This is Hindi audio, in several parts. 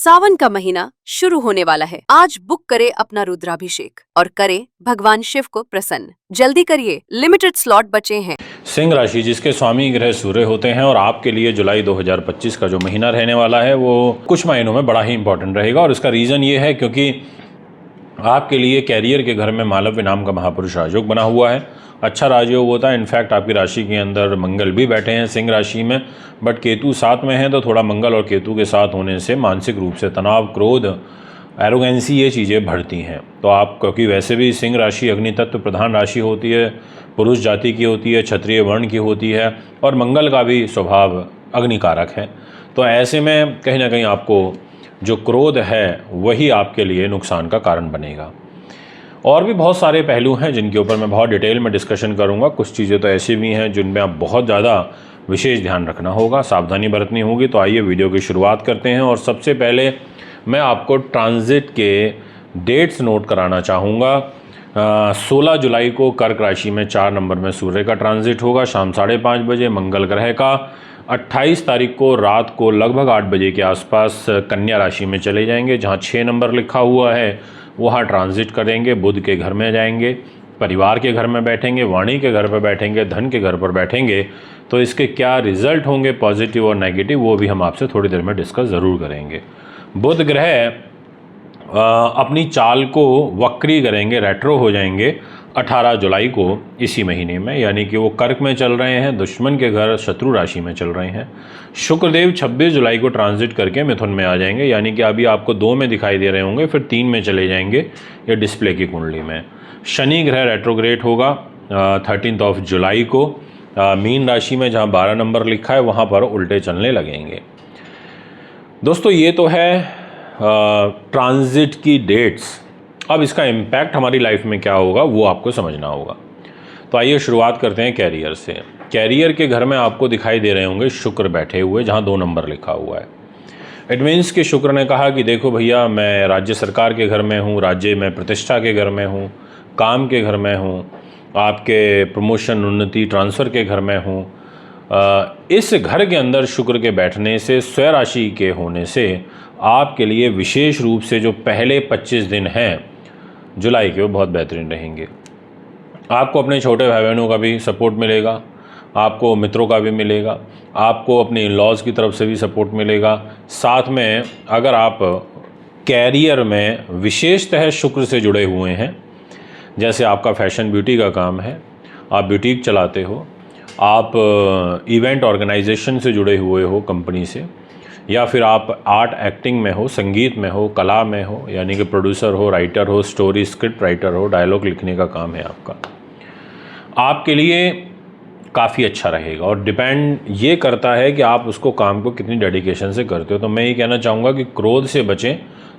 सावन का महीना शुरू होने वाला है। आज बुक करें अपना रुद्राभिषेक और करें भगवान शिव को प्रसन्न। जल्दी करिए, लिमिटेड स्लॉट बचे हैं। सिंह राशि जिसके स्वामी ग्रह सूर्य होते हैं और आपके लिए जुलाई 2025 का जो महीना रहने वाला है वो कुछ महीनों में बड़ा ही इंपॉर्टेंट रहेगा। और इसका रीज़न ये है क्योंकि आपके लिए कैरियर के घर में मालव्य नाम का महापुरुष राजयोग बना हुआ है। अच्छा राजयोग होता है। इनफैक्ट आपकी राशि के अंदर मंगल भी बैठे हैं सिंह राशि में, बट केतु साथ में है, तो थोड़ा मंगल और केतु के साथ होने से मानसिक रूप से तनाव, क्रोध, एरोगेंसी ये चीज़ें बढ़ती हैं। तो आप, क्योंकि वैसे भी सिंह राशि अग्नि तत्व प्रधान राशि होती है, पुरुष जाति की होती है, क्षत्रिय वर्ण की होती है और मंगल का भी स्वभाव अग्निकारक है, तो ऐसे में कहीं ना कहीं आपको जो क्रोध है वही आपके लिए नुकसान का कारण बनेगा। और भी बहुत सारे पहलू हैं जिनके ऊपर मैं बहुत डिटेल में डिस्कशन करूंगा। कुछ चीज़ें तो ऐसी भी हैं जिनमें आप बहुत ज़्यादा विशेष ध्यान रखना होगा, सावधानी बरतनी होगी। तो आइए वीडियो की शुरुआत करते हैं। और सबसे पहले मैं आपको ट्रांजिट के डेट्स नोट कराना चाहूँगा। 16 जुलाई को कर्क राशि में 4 नंबर में सूर्य का ट्रांजिट होगा शाम 5:30 बजे मंगल ग्रह का। 28 तारीख को रात को लगभग 8 बजे के आसपास कन्या राशि में चले जाएंगे, जहाँ 6 नंबर लिखा हुआ है वहाँ ट्रांजिट करेंगे। बुध के घर में जाएंगे, परिवार के घर में बैठेंगे, वाणी के घर पर बैठेंगे, धन के घर पर बैठेंगे। तो इसके क्या रिजल्ट होंगे पॉजिटिव और नेगेटिव, वो भी हम आपसे थोड़ी देर में डिस्कस ज़रूर करेंगे। बुध ग्रह अपनी चाल को वक्री करेंगे, रेट्रो हो जाएंगे 18 जुलाई को इसी महीने में, यानी कि वो कर्क में चल रहे हैं, दुश्मन के घर शत्रु राशि में चल रहे हैं। शुक्रदेव 26 जुलाई को ट्रांजिट करके मिथुन में आ जाएंगे, यानी कि अभी आपको 2 में दिखाई दे रहे होंगे, फिर 3 में चले जाएंगे ये डिस्प्ले की कुंडली में। शनि ग्रह रेट्रोग्रेट होगा 13 जुलाई को मीन राशि में, जहाँ 12 नंबर लिखा है वहाँ पर उल्टे चलने लगेंगे। दोस्तों ये तो है ट्रांजिट की डेट्स। अब इसका इम्पैक्ट हमारी लाइफ में क्या होगा वो आपको समझना होगा। तो आइए शुरुआत करते हैं कैरियर से। कैरियर के घर में आपको दिखाई दे रहे होंगे शुक्र बैठे हुए, जहां 2 नंबर लिखा हुआ है। इट मीन्स कि शुक्र ने कहा कि देखो भैया, मैं राज्य सरकार के घर में हूँ, राज्य में प्रतिष्ठा के घर में हूँ, काम के घर में हूँ, आपके प्रमोशन, उन्नति, ट्रांसफ़र के घर में हूँ। इस घर के अंदर शुक्र के बैठने से, स्वयं राशि के होने से आपके लिए विशेष रूप से जो पहले 25 दिन हैं जुलाई के वो बहुत बेहतरीन रहेंगे। आपको अपने छोटे भाई बहनों का भी सपोर्ट मिलेगा, आपको मित्रों का भी मिलेगा, आपको अपने इन-लॉज़ की तरफ से भी सपोर्ट मिलेगा। साथ में अगर आप कैरियर में विशेषतः शुक्र से जुड़े हुए हैं, जैसे आपका फैशन ब्यूटी का काम है, आप ब्यूटीक चलाते हो, आप इवेंट ऑर्गेनाइजेशन से जुड़े हुए हो कंपनी से, या फिर आप आर्ट एक्टिंग में हो, संगीत में हो, कला में हो, यानी कि प्रोड्यूसर हो, राइटर हो, स्टोरी स्क्रिप्ट राइटर हो, डायलॉग लिखने का काम है आपका, आपके लिए काफ़ी अच्छा रहेगा। और डिपेंड ये करता है कि आप उसको काम को कितनी डेडिकेशन से करते हो। तो मैं ये कहना चाहूँगा कि क्रोध से बचें,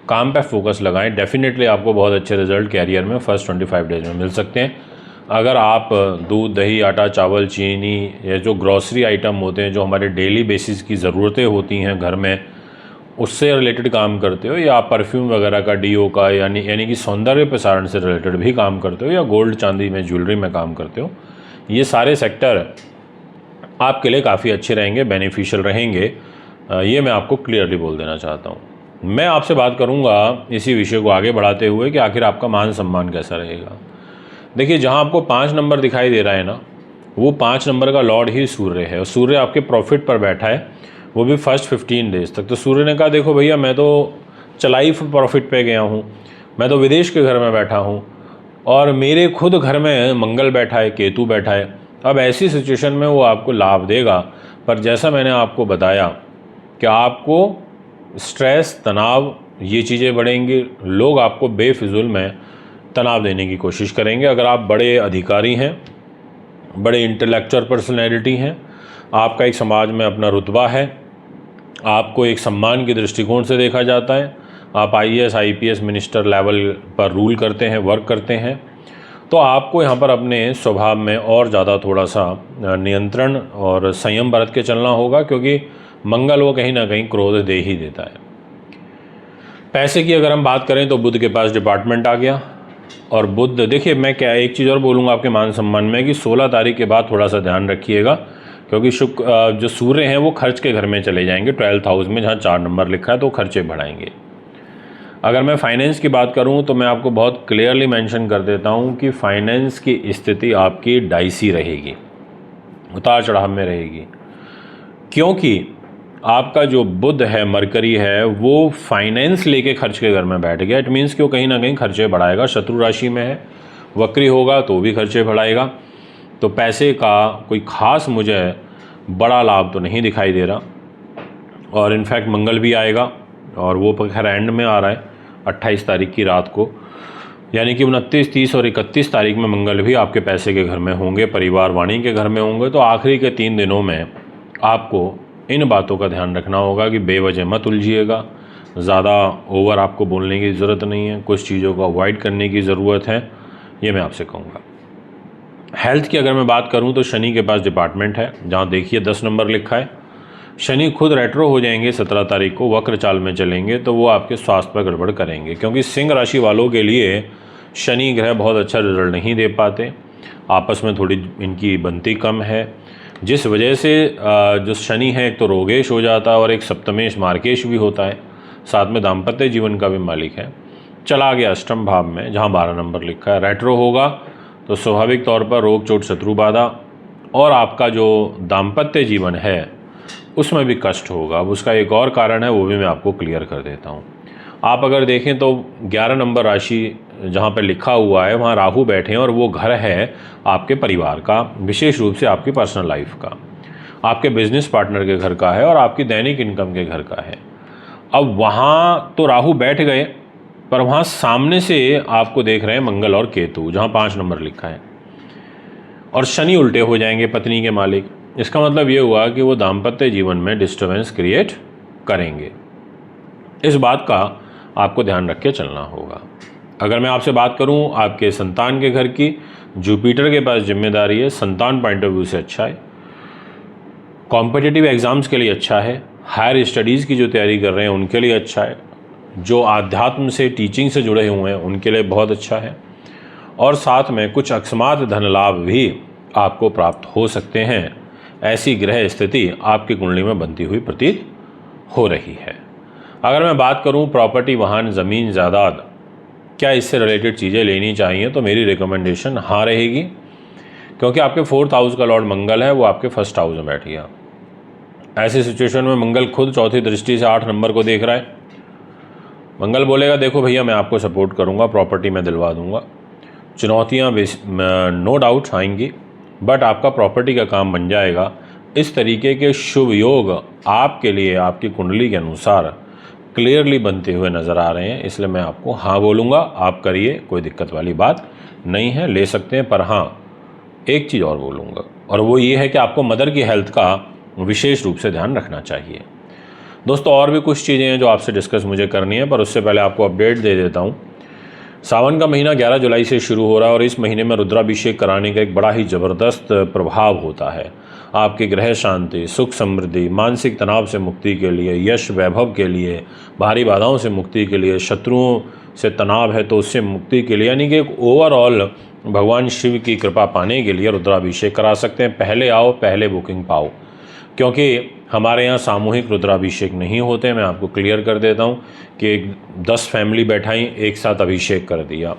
काम पर फोकस लगाएं। डेफिनेटली आपको बहुत अच्छे रिजल्ट कैरियर में फर्स्ट 25 डेज में मिल सकते हैं। अगर आप दूध, दही, आटा, चावल, चीनी, ये जो ग्रॉसरी आइटम होते हैं, जो हमारे डेली बेसिस की ज़रूरतें होती हैं घर में, उससे रिलेटेड काम करते हो, या आप परफ्यूम वगैरह का, डीओ का, यानी कि सौंदर्य प्रसारण से रिलेटेड भी काम करते हो, या गोल्ड चांदी में, ज्वेलरी में काम करते हो, ये सारे सेक्टर आपके लिए काफ़ी अच्छे रहेंगे, बेनिफिशियल रहेंगे। ये मैं आपको क्लियरली बोल देना चाहता हूँ। मैं आपसे बात करूँगा इसी विषय को आगे बढ़ाते हुए कि आखिर आपका मान सम्मान कैसा रहेगा। देखिए, जहाँ आपको 5 नंबर दिखाई दे रहा है ना, वो 5 नंबर का लॉर्ड ही सूर्य है, और सूर्य आपके प्रॉफिट पर बैठा है, वो भी फर्स्ट 15 डेज तक। तो सूर्य ने कहा देखो भैया, मैं तो चलाई प्रॉफिट पे गया हूँ, मैं तो विदेश के घर में बैठा हूँ, और मेरे खुद घर में मंगल बैठा है, केतु बैठा है। अब ऐसी सिचुएशन में वो आपको लाभ देगा, पर जैसा मैंने आपको बताया कि आपको स्ट्रेस, तनाव, ये चीज़ें बढ़ेंगी। लोग आपको बेफिजुल में तनाव देने की कोशिश करेंगे। अगर आप बड़े अधिकारी हैं, बड़े इंटेलेक्चुअल पर्सनैलिटी हैं, आपका एक समाज में अपना रुतबा है, आपको एक सम्मान के दृष्टिकोण से देखा जाता है, आप IAS, IPS, मिनिस्टर लेवल पर रूल करते हैं, वर्क करते हैं, तो आपको यहाँ पर अपने स्वभाव में और ज़्यादा थोड़ा सा नियंत्रण और संयम बरत के चलना होगा, क्योंकि मंगल वो कहीं ना कहीं क्रोध दे ही देता है। पैसे की अगर हम बात करें तो बुध के पास डिपार्टमेंट आ गया, और बुध, देखिए मैं क्या एक चीज़ और बोलूँगा आपके मान सम्मान में कि 16 तारीख के बाद थोड़ा सा ध्यान रखिएगा, क्योंकि शुक्र जो सूर्य हैं वो खर्च के घर में चले जाएंगे 12th हाउस में, जहाँ 4 नंबर लिखा है, तो खर्चे बढ़ाएंगे। अगर मैं फाइनेंस की बात करूं तो मैं आपको बहुत क्लियरली मेंशन कर देता हूं कि फाइनेंस की स्थिति आपकी डाइसी रहेगी, उतार चढ़ाव में रहेगी, क्योंकि आपका जो बुध है, मरकरी है, वो फाइनेंस लेके खर्च के घर में बैठ गया। इट मीन्स कि वो कहीं ना कहीं खर्चे बढ़ाएगा। शत्रु राशि में है, वक्री होगा तो भी खर्चे बढ़ाएगा। तो पैसे का कोई ख़ास मुझे बड़ा लाभ तो नहीं दिखाई दे रहा। और इनफैक्ट मंगल भी आएगा, और वो खैर एंड में आ रहा है 28 तारीख की रात को, यानी कि 29, 30 और 31 तारीख में मंगल भी आपके पैसे के घर में होंगे, परिवार वाणी के घर में होंगे। तो आखिरी के 3 दिनों में आपको इन बातों का ध्यान रखना होगा कि बेवजह मत उलझिएगा, ज़्यादा ओवर आपको बोलने की ज़रूरत नहीं है, कुछ चीज़ों को अवॉइड करने की ज़रूरत है, ये मैं आपसे कहूँगा। हेल्थ की अगर मैं बात करूँ तो शनि के पास डिपार्टमेंट है, जहाँ देखिए 10 नंबर लिखा है। शनि खुद रेट्रो हो जाएंगे 17 तारीख को, वक्र चाल में चलेंगे, तो वो आपके स्वास्थ्य पर गड़बड़ करेंगे, क्योंकि सिंह राशि वालों के लिए शनि ग्रह बहुत अच्छा रिजल्ट नहीं दे पाते। आपस में थोड़ी इनकी बनती कम है, जिस वजह से जो शनि है एक तो रोगेश हो जाता है और एक सप्तमेश मार्केश भी होता है, साथ में दाम्पत्य जीवन का भी मालिक है। चला गया अष्टम भाव में, जहाँ 12 नंबर लिखा है। रेट्रो होगा तो स्वाभाविक तौर पर रोग, चोट, शत्रु बाधा, और आपका जो दाम्पत्य जीवन है उसमें भी कष्ट होगा। अब उसका एक और कारण है, वो भी मैं आपको क्लियर कर देता हूँ। आप अगर देखें तो 11 नंबर राशि जहाँ पर लिखा हुआ है वहाँ राहु बैठे हैं, और वो घर है आपके परिवार का, विशेष रूप से आपकी पर्सनल लाइफ का, आपके बिजनेस पार्टनर के घर का है, और आपकी दैनिक इनकम के घर का है। अब वहाँ तो राहु बैठ गए, पर वहाँ सामने से आपको देख रहे हैं मंगल और केतु, जहाँ 5 नंबर लिखा है, और शनि उल्टे हो जाएंगे, पत्नी के मालिक। इसका मतलब ये हुआ कि वो दाम्पत्य जीवन में डिस्टर्बेंस क्रिएट करेंगे। इस बात का आपको ध्यान रख के चलना होगा। अगर मैं आपसे बात करूं आपके संतान के घर की, जुपिटर के पास जिम्मेदारी है, संतान पॉइंट ऑफ व्यू से अच्छा है, कॉम्पिटिटिव एग्ज़ाम्स के लिए अच्छा है, हायर स्टडीज़ की जो तैयारी कर रहे हैं उनके लिए अच्छा है, जो आध्यात्म से, टीचिंग से जुड़े हुए हैं उनके लिए बहुत अच्छा है, और साथ में कुछ अकस्मात धन लाभ भी आपको प्राप्त हो सकते हैं। ऐसी ग्रह स्थिति आपकी कुंडली में बनती हुई प्रतीत हो रही है। अगर मैं बात करूं प्रॉपर्टी, वाहन, ज़मीन, जायदाद, क्या इससे रिलेटेड चीज़ें लेनी चाहिए, तो मेरी रिकमेंडेशन हाँ रहेगी, क्योंकि आपके 4th हाउस का लॉर्ड मंगल है, वो आपके 1st हाउस में बैठ गया। ऐसी सिचुएशन में मंगल खुद चौथी दृष्टि से 8 नंबर को देख रहा है। मंगल बोलेगा देखो भैया मैं आपको सपोर्ट करूँगा, प्रॉपर्टी मैं दिलवा दूँगा, चुनौतियाँ नो डाउट आएंगी, बट आपका प्रॉपर्टी का काम बन जाएगा। इस तरीके के शुभ योग आपके लिए आपकी कुंडली के अनुसार क्लियरली बनते हुए नज़र आ रहे हैं, इसलिए मैं आपको हाँ बोलूँगा, आप करिए, कोई दिक्कत वाली बात नहीं है, ले सकते हैं। पर हाँ, एक चीज़ और बोलूँगा, और वो ये है कि आपको मदर की हेल्थ का विशेष रूप से ध्यान रखना चाहिए। दोस्तों और भी कुछ चीज़ें हैं जो आपसे डिस्कस मुझे करनी है, पर उससे पहले आपको अपडेट दे देता हूँ। सावन का महीना 11 जुलाई से शुरू हो रहा है, और इस महीने में रुद्राभिषेक कराने का एक बड़ा ही ज़बरदस्त प्रभाव होता है। आपके ग्रह शांति, सुख समृद्धि, मानसिक तनाव से मुक्ति के लिए, यश वैभव के लिए, भारी बाधाओं से मुक्ति के लिए, शत्रुओं से तनाव है तो उससे मुक्ति के लिए, यानी कि एक ओवरऑल भगवान शिव की कृपा पाने के लिए रुद्राभिषेक करा सकते हैं। पहले आओ पहले बुकिंग पाओ, क्योंकि हमारे यहाँ सामूहिक रुद्राभिषेक नहीं होते। मैं आपको क्लियर कर देता हूँ कि 10 फैमिली बैठाई एक साथ अभिषेक कर दिया,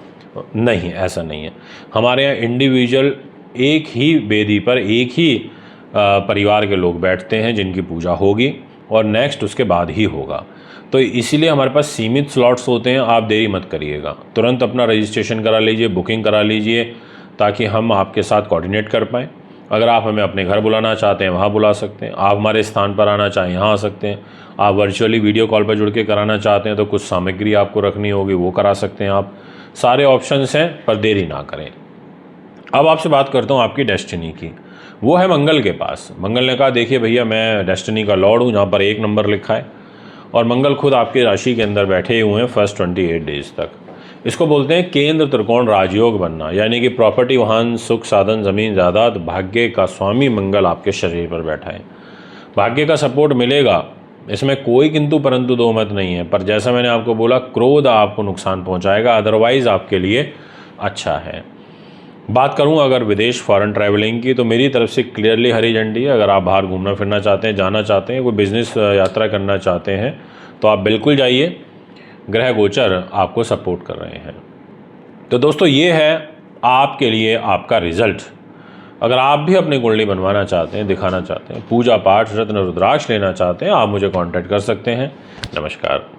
नहीं, ऐसा नहीं है। हमारे यहाँ इंडिविजुअल एक ही वेदी पर एक ही परिवार के लोग बैठते हैं जिनकी पूजा होगी, और नेक्स्ट उसके बाद ही होगा। तो इसीलिए हमारे पास सीमित स्लॉट्स होते हैं। आप देरी मत करिएगा, तुरंत अपना रजिस्ट्रेशन करा लीजिए, बुकिंग करा लीजिए, ताकि हम आपके साथ कोऑर्डिनेट कर पाएँ। अगर आप हमें अपने घर बुलाना चाहते हैं वहाँ बुला सकते हैं, आप हमारे स्थान पर आना चाहें यहाँ आ सकते हैं, आप वर्चुअली वीडियो कॉल पर जुड़ के कराना चाहते हैं तो कुछ सामग्री आपको रखनी होगी वो करा सकते हैं आप। सारे ऑप्शंस हैं, पर देरी ना करें। अब आपसे बात करता हूँ आपकी डेस्टिनी की, वो है मंगल के पास। मंगल ने कहा देखिए भैया मैं डेस्टिनी का लॉर्ड हूँ, जहाँ पर 1 नंबर लिखा है, और मंगल खुद आपकी राशि के अंदर बैठे हुए हैं फर्स्ट 28 डेज तक। इसको बोलते हैं केंद्र त्रिकोण राजयोग बनना, यानी कि प्रॉपर्टी, वाहन, सुख, साधन, ज़मीन, जायदाद, भाग्य का स्वामी मंगल आपके शरीर पर बैठा है। भाग्य का सपोर्ट मिलेगा, इसमें कोई किंतु परंतु दो मत नहीं है, पर जैसा मैंने आपको बोला क्रोध आपको नुकसान पहुंचाएगा, अदरवाइज़ आपके लिए अच्छा है। बात करूं अगर विदेश फॉरेन ट्रैवलिंग की, तो मेरी तरफ से क्लियरली हरी झंडी है। अगर आप बाहर घूमना फिरना चाहते हैं, जाना चाहते हैं, कोई बिज़नेस यात्रा करना चाहते हैं, तो आप बिल्कुल जाइए। ग्रह गोचर आपको सपोर्ट कर रहे हैं। तो दोस्तों, ये है आपके लिए आपका रिजल्ट। अगर आप भी अपनी कुंडली बनवाना चाहते हैं, दिखाना चाहते हैं, पूजा पाठ रत्न रुद्राक्ष लेना चाहते हैं, आप मुझे कांटेक्ट कर सकते हैं। नमस्कार।